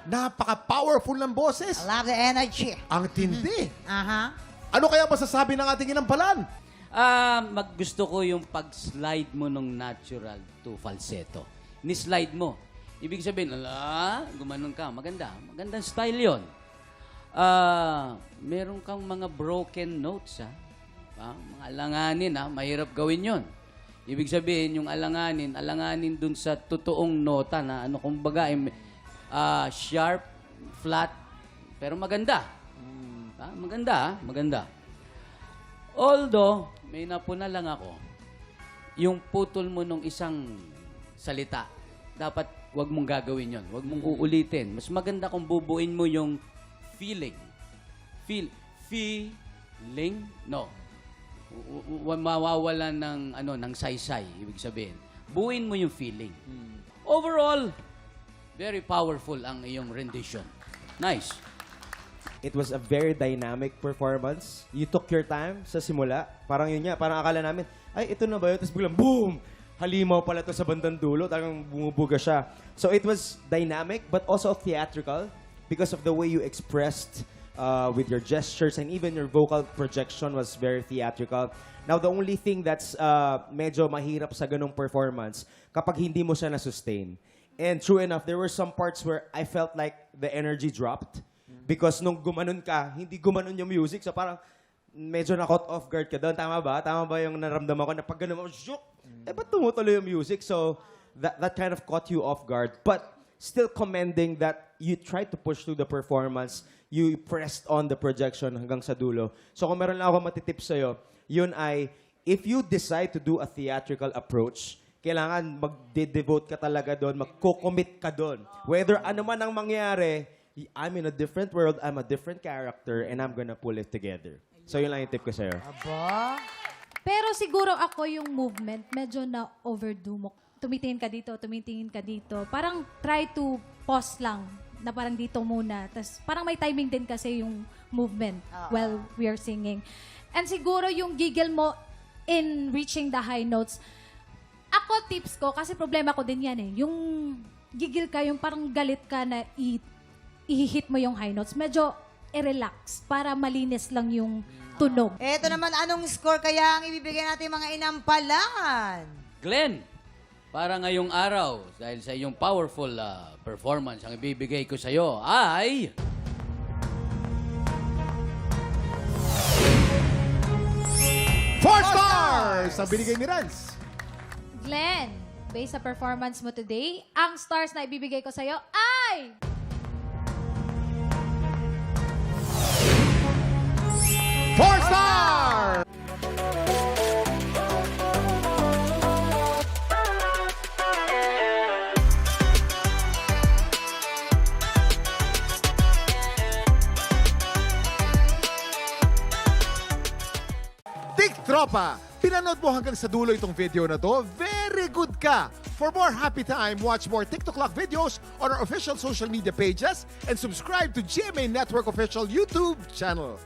Napaka-powerful ng boses. I love the energy. Ang tindi. Aha. Ano kaya masasabi ng ating inampalan? Gusto ko yung pag-slide mo nung natural to falsetto. Ni-slide mo. Ibig sabihin, gumanon ka. Maganda. Magandang style yon. Meron kang mga broken notes, mga alanganin, mahirap gawin yon. Ibig sabihin, yung alanganin dun sa totoong nota na kumbaga, sharp, flat, pero maganda. Maganda. Although, may napuna lang ako, yung putol mo nung isang salita, dapat wag mong gagawin yon. Wag mong uulitin. Mas maganda kung bubuin mo yung feeling. Feeling? No. Mawawalan ng saysay, ibig sabihin. Buuin mo yung feeling. Overall, very powerful ang iyong rendition. Nice. It was a very dynamic performance. You took your time sa simula. Parang yun nga, parang akala namin, ay, ito na ba yun? Tapos biglang, boom! Halimaw pala to sa bandang dulo. Talagang bumubuga siya. So it was dynamic, but also theatrical because of the way you expressed with your gestures and even your vocal projection was very theatrical. Now, the only thing that's medyo mahirap sa ganung performance, kapag hindi mo siya na-sustain. And true enough, there were some parts where I felt like the energy dropped. Because nung gumanon ka, hindi gumanon yung music. So parang medyo na-caught off guard ka doon. Tama ba? Tama ba yung naramdaman ko na pag ganun mo, shook! Ba't tumutuloy yung music? So that kind of caught you off guard. But still commending that you tried to push through the performance. You pressed on the projection hanggang sa dulo. So kung meron lang ako matitip sa'yo, yun ay, if you decide to do a theatrical approach, kailangan mag-devote ka talaga doon, mag-commit ka doon. Whether ano man ang mangyari, I'm in a different world, I'm a different character, and I'm gonna pull it together. So yun lang yung tip ko sa'yo. Aba. Pero siguro ako yung movement, medyo na-overdo mo. Tumitingin ka dito. Parang try to pause lang, na parang dito muna. Tapos parang may timing din kasi yung movement while we are singing. And siguro yung giggle mo in reaching the high notes, ako tips ko, kasi problema ko din yan yung giggle ka, yung parang galit ka na i-hit mo yung high notes, medyo i-relax para malinis lang yung tunog. Eto naman, anong score kaya ang ibibigay natin mga inampalan? Glenn, para ngayong araw, dahil sa iyong powerful performance, ang ibibigay ko sa iyo ay... 4 stars ang binigay ni Renz. Glenn, based sa performance mo today, ang stars na ibibigay ko sa'yo ay... 4 stars! Tropa, pinanood mo hanggang sa dulo itong video na to, very good ka! For more happy time, watch more TikTok Lock videos on our official social media pages and subscribe to GMA Network official YouTube channel.